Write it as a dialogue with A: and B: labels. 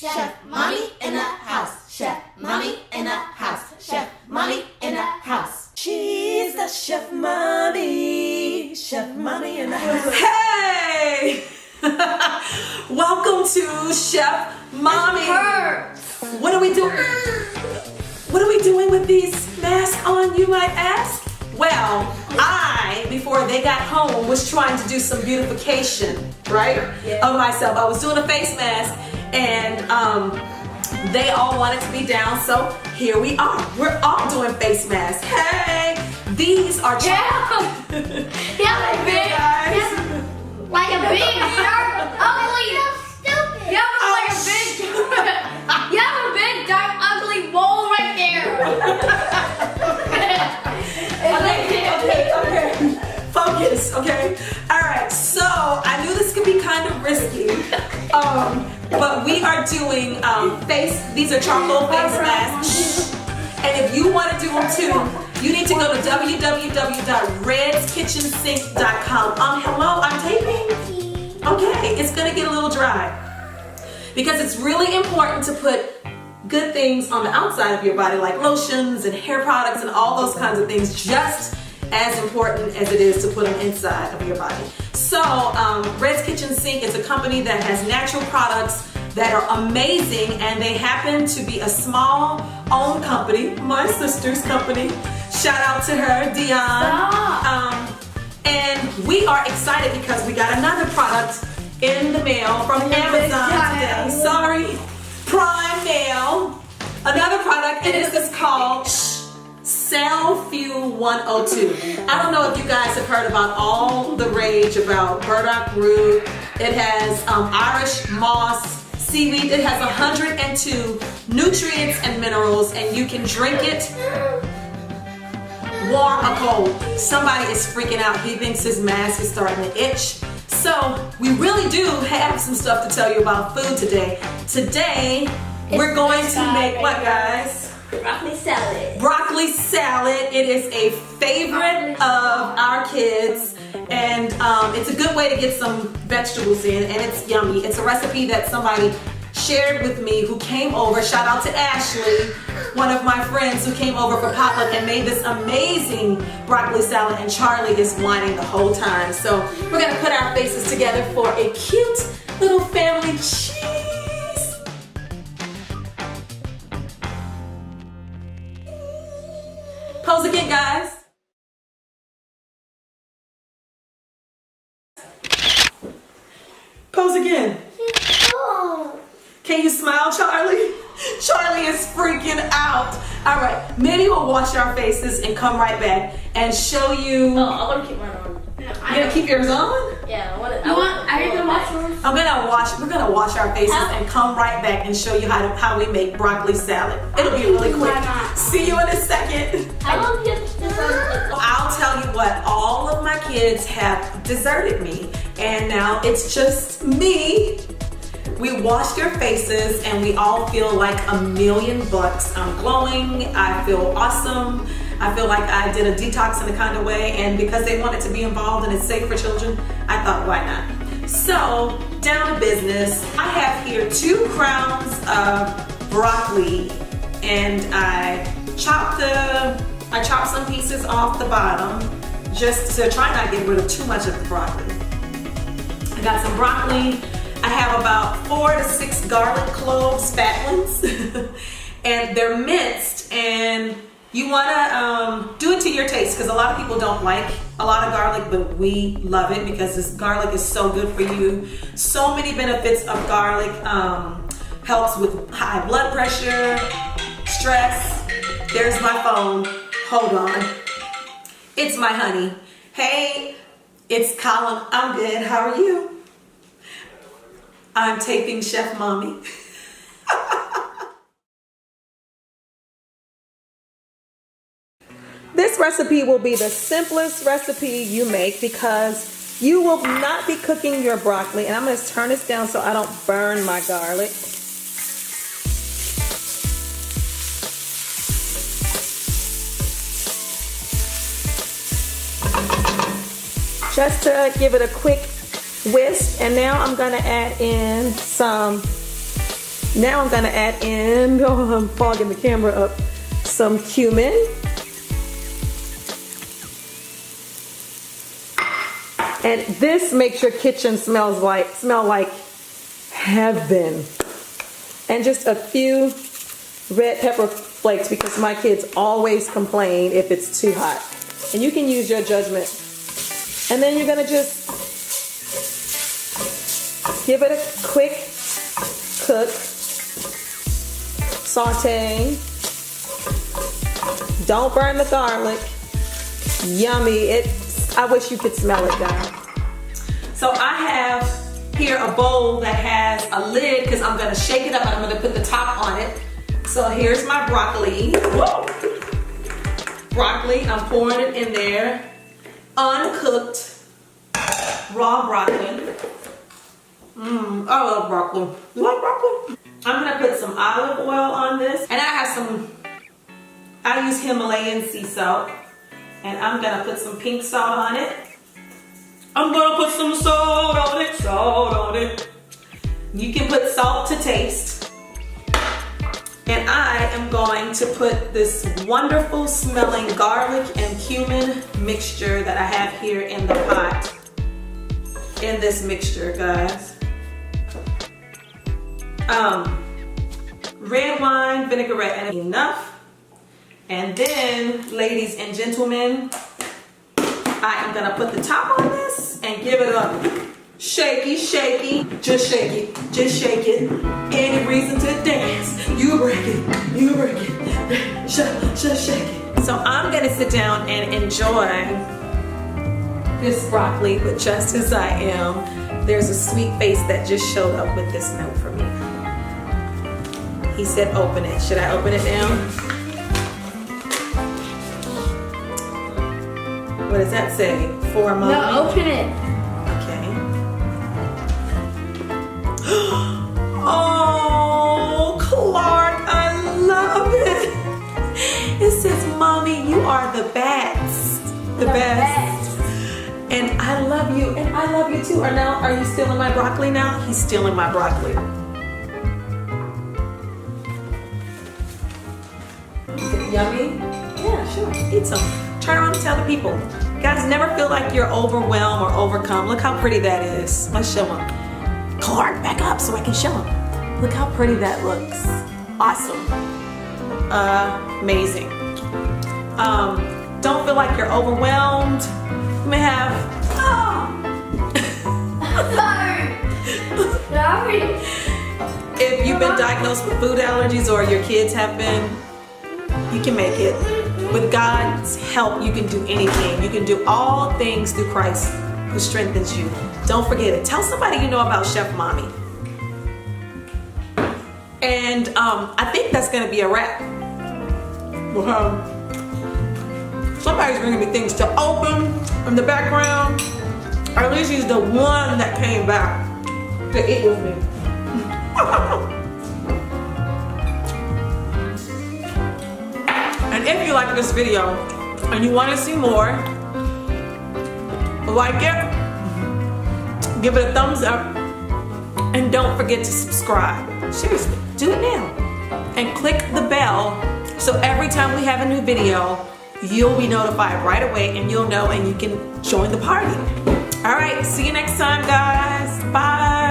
A: Chef Mommy in the house. Chef Mommy in the house. Chef Mommy in the house.
B: She's the Chef Mommy. Chef Mommy in the house.
C: Hey! Welcome to Chef Mommy. What are we doing? What are we doing with these masks on, you might ask? Well, before they got home, was trying to do some beautification, right?
B: Yeah.
C: Of myself. I was doing a face mask, and they all wanted to be down, so here we are. We're all doing face masks. Hey! These are
A: Like a big dark ugly. Stupid. You have a big dark ugly mole right there.
C: Okay. Focus, okay? Alright, so I knew this could be kind of risky. But we are doing these are charcoal face masks. And if you want to do them too, you need to go to www.redskitchensink.com. Hello, I'm taping. Okay, it's gonna get a little dry. Because it's really important to put good things on the outside of your body, like lotions and hair products and all those kinds of things, just as important as it is to put them inside of your body. So, Red's Kitchen Sink is a company that has natural products that are amazing, and they happen to be a small owned company, my sister's company. Shout out to her, Dion. And we are excited because we got another product in the mail from Amazon today. Sorry, Prime Mail. Another product, and this is called Cell Fuel 102. I don't know if you guys have heard about all the rage about burdock root. It has Irish moss, seaweed. It has 102 nutrients and minerals, and you can drink it warm or cold. Somebody is freaking out. He thinks his mask is starting to itch. So we really do have some stuff to tell you about food today. Today, we're going to make what, guys?
A: Broccoli salad.
C: Broccoli salad. It is a favorite of our kids, and it's a good way to get some vegetables in, and it's yummy. It's a recipe that somebody shared with me who came over. Shout out to Ashley, one of my friends who came over for potluck and made this amazing broccoli salad, and Charlie is whining the whole time. So we're gonna put our faces together for a cute little family cheese. Pose again, guys. Pose again. Can you smile, Charlie? Charlie is freaking out. All right, Minnie will wash our faces and come right back and show you.
A: Oh, I want to keep mine on.
C: You're gonna keep yours on?
A: Yeah, I want to. Are you gonna wash yours?
C: We're gonna wash our faces and come right back and show you how we make broccoli salad. It'll be really quick. See you in a second. I'll tell you what, all of my kids have deserted me, and now it's just me. We washed our faces and we all feel like $1,000,000. I'm glowing, I feel awesome. I feel like I did a detox in a kind of way, and because they wanted to be involved and it's safe for children, I thought, why not? So, down to business. I have here 2 crowns of broccoli, and I chopped some pieces off the bottom just to try not to get rid of too much of the broccoli. I got some broccoli. I have about 4 to 6 garlic cloves, fat ones, and they're minced, and you want to do it to your taste, because a lot of people don't like a lot of garlic, but we love it because this garlic is so good for you. So many benefits of garlic. Helps with high blood pressure, stress. There's my phone. Hold on. It's my honey. Hey, it's Colin. I'm good. How are you? I'm taping Chef Mommy. This recipe will be the simplest recipe you make because you will not be cooking your broccoli. And I'm going to turn this down so I don't burn my garlic. Just to give it a quick whisk, and now I'm gonna add in some
B: Now I'm gonna add in, oh, I'm fogging the camera up, some cumin. And this makes your kitchen smell like heaven. And just a few red pepper flakes because my kids always complain if it's too hot. And you can use your judgment. And then you're gonna just give it a quick cook, saute. Don't burn the garlic. Yummy. I wish you could smell it, guys.
C: So I have here a bowl that has a lid because I'm gonna shake it up and I'm gonna put the top on it. So here's my broccoli. Whoa. Broccoli, I'm pouring it in there. Uncooked, raw broccoli. I love broccoli. You like broccoli? I'm gonna put some olive oil on this. And I use Himalayan sea salt. And I'm gonna put some pink salt on it. I'm gonna put some salt on it. You can put salt to taste. And I am going to put this wonderful smelling garlic and cumin mixture that I have here in the pot in this mixture, guys. Red wine, vinaigrette, and enough. And then, ladies and gentlemen, I am gonna put the top on this and give it a shaky, shaky. Just shake it, just shake it. Any reason to dance? You break it, you break it. Just shake it. So I'm gonna sit down and enjoy this broccoli, but just as I am, there's a sweet face that just showed up with this note for me. He said open it. Should I open it now? What does that say? For Mommy?
A: No, open it.
C: Okay. Oh, Clark, I love it. It says, Mommy, you are the best. The best. And I love you, and I love you too. Are you stealing my broccoli now? He's stealing my broccoli. Is it yummy? Yeah, sure. Eat some. Turn around and tell the people. Guys, never feel like you're overwhelmed or overcome. Look how pretty that is. Let's show them. Clark, back up so I can show them. Look how pretty that looks. Awesome. Amazing. Don't feel like you're overwhelmed. You may have,
A: Sorry.
C: if you've been diagnosed with food allergies or your kids have been, you can make it. With God's help, you can do anything. You can do all things through Christ who strengthens you. Don't forget it. Tell somebody you know about Chef Mommy. And I think that's going to be a wrap. Somebody's bringing me things to open in the background. At least he's the one that came back to eat with me. And if you like this video and you want to see more, like it, give it a thumbs up, and don't forget to subscribe. Seriously, do it now. And click the bell so every time we have a new video, you'll be notified right away and you'll know and you can join the party. All right, see you next time, guys. Bye.